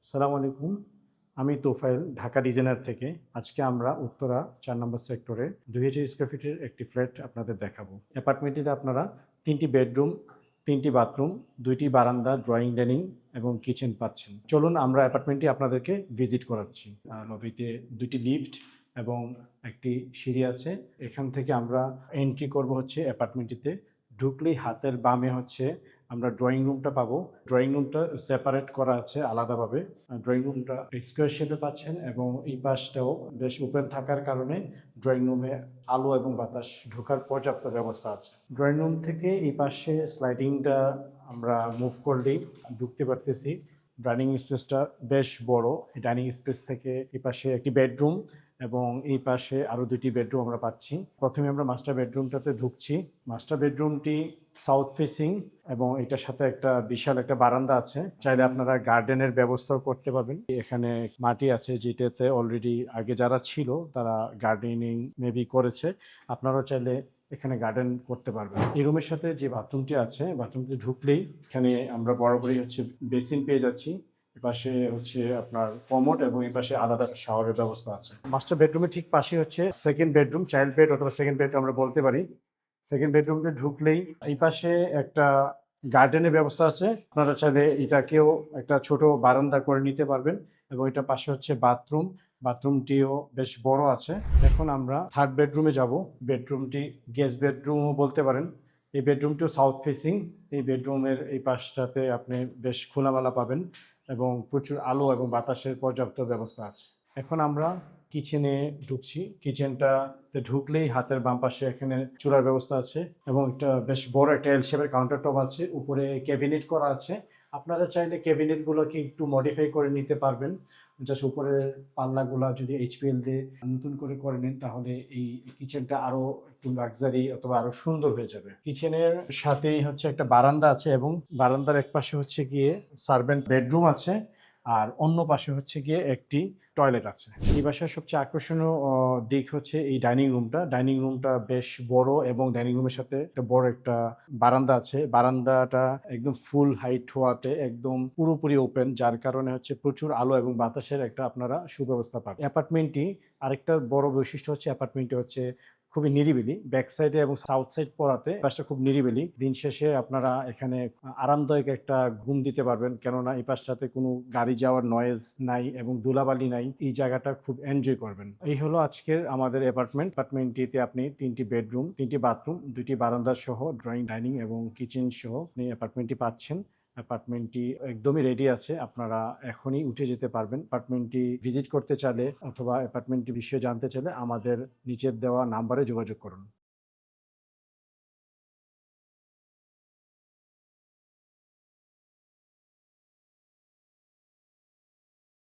আসসালামু আলাইকুম। আমি তোফায়েল, ঢাকা ডিজাইনার থেকে। আজকে আমরা উত্তরা ৪ নম্বর সেক্টরে ২০০০ স্কয়ার ফিটের একটি ফ্ল্যাট আপনাদের দেখাবো। অ্যাপার্টমেন্টটিতে আপনারা ৩টি বেডরুম, ৩টি বাথরুম, ২টি বারান্দা, ড্রয়িং ডাইনিং এবং কিচেন পাচ্ছেন। চলুন আমরা অ্যাপার্টমেন্টটি আপনাদেরকে ভিজিট করাচ্ছি। লবিতে ২টি লিফট এবং একটি সিঁড়ি আছে। এখান থেকে আমরা এন্ট্রি করব হচ্ছে অ্যাপার্টমেন্টটিতে। ঢুকলেই হাতের বামে হচ্ছে আমরা ড্রয়িং রুমটা পাবো। ড্রয়িং রুমটা সেপারেট করা আছে আলাদাভাবে। ড্রয়িং রুমটা স্কোয়ার শেপে পাচ্ছেন এবং এই পাশটাও বেশ ওপেন থাকার কারণে ড্রয়িং রুমে আলো এবং বাতাস ঢোকার পর্যাপ্ত ব্যবস্থা আছে। ড্রয়িং রুম থেকে এই পাশে স্লাইডিংটা আমরা মুভ করলেই ঢুকতে পারতেছি। ডাইনিং স্পেসটা বেশ বড়। এই ডাইনিং স্পেস থেকে এই পাশে একটি বেডরুম এবং এই পাশে আরও 2টি বেডরুম আমরা পাচ্ছি। প্রথমে আমরা মাস্টার বেডরুমটাতে ঢুকছি। মাস্টার বেডরুমটি সাউথ ফেসিং এবং এটার সাথে একটা বিশাল একটা বারান্দা আছে। চাইলে আপনারা গার্ডেনের ব্যবস্থাও করতে পারবেন। এখানে মাটি আছে যেটাতে অলরেডি আগে যারা ছিল তারা গার্ডেনিং মেবি করেছে। আপনারাও চাইলে এখানে গার্ডেন করতে পারবেন। এই রুমের সাথে যে বাথরুমটি আছে, বাথরুমটি ঢুকলেই এখানে আমরা বরাবরই হচ্ছে বেসিন পেয়ে যাচ্ছি। এপাশে হচ্ছে আপনার কমোড এবং এই পাশে আলাদা শাওয়ারের ব্যবস্থা আছে। মাস্টার বেডরুমের ঠিক পাশে হচ্ছে সেকেন্ড বেডরুম, চাইল্ড বেড অথবা সেকেন্ড বেড আমরা বলতে পারি। সেকেন্ড বেডরুমে ঢুকলেই এই পাশে একটা গার্ডেনের ব্যবস্থা আছে। আপনারা চাইলে এটাকেও একটা ছোট বারান্দা করে নিতে পারবেন এবং এটা পাশে হচ্ছে বাথরুম। বাথরুমটিও বেশ বড় আছে। এখন আমরা থার্ড বেডরুমে যাব। বেডরুমটি গেস্ট বেডরুমও বলতে পারেন। এই বেডরুমটিও সাউথ ফেসিং। এই বেডরুমের এই পাশটাতে আপনি বেশ খোলামেলা পাবেন এবং প্রচুর আলো এবং বাতাসের পর্যাপ্ত ব্যবস্থা আছে। এখন আমরা কিচেনে ঢুকছি। কিচেনটাতে ঢুকলেই হাতের বাম পাশে এখানে চুলার ব্যবস্থা আছে এবং একটা বেশ বড় একটা এল শেপের কাউন্টার টপ আছে। উপরে ক্যাবিনেট করা আছে। আপনারা চাইলে ক্যাবিনেটগুলোকে একটু মডিফাই করে নিতে পারবেন। জাস্ট উপরের পাল্লাগুলো যদি এইচপিএল দিয়ে নতুন করে নেন তাহলে এই কিচেনটা আরো একটু লাক্সারি অথবা আরো সুন্দর হয়ে যাবে। কিচেনের সাথেই হচ্ছে একটা বারান্দা আছে এবং বারান্দার এক পাশে হচ্ছে গিয়ে সার্ভেন্ট বেডরুম আছে আর অন্য পাশে হচ্ছে গিয়ে একটি টয়লেট আছে। এই বাসার সবচেয়ে আকর্ষণীয় দিক হচ্ছে এই ডাইনিং রুমটা। ডাইনিং রুমটা বেশ বড় এবং ডাইনিং রুমের সাথে একটা বড় একটা বারান্দা আছে। বারান্দাটা একদম ফুল হাইট হওয়াতে একদম পুরোপুরি ওপেন, যার কারণে হচ্ছে প্রচুর আলো এবং বাতাসের একটা আপনারা সুব্যবস্থা পাবেন। অ্যাপার্টমেন্টটি আরেকটা বড় বৈশিষ্ট্য হচ্ছে অ্যাপার্টমেন্টটি হচ্ছে খুবই নিরিবিলি। ব্যাক সাইডে এবং সাউথ সাইড পড়াতে পাশটা খুব নিরিবিলি। দিন শেষে আপনারা এখানে আরামদায়ক একটা ঘুম দিতে পারবেন, কেননা এই পাশটাতে কোনো গাড়ি যাওয়ার নয়েজ নাই এবং ধুলাবালি নাই। এই জায়গাটা খুব এনজয় করবেন। এই হলো আজকের আমাদের অ্যাপার্টমেন্টটিতে আপনি 3টি বেডরুম, 3টি বাথরুম, 2টি বারান্দা সহ ড্রয়িং ডাইনিং এবং কিচেন সহ আপনি অ্যাপার্টমেন্টটি পাচ্ছেন। অ্যাপার্টমেন্টটি একদমই রেডি আছে। আপনারা এখনই উঠে যেতে পারবেন। অ্যাপার্টমেন্টটি ভিজিট করতে চাইলে অথবা অ্যাপার্টমেন্টটি বিষয়ে জানতে চাইলে আমাদের নিচের দেওয়া নাম্বারে যোগাযোগ করুন।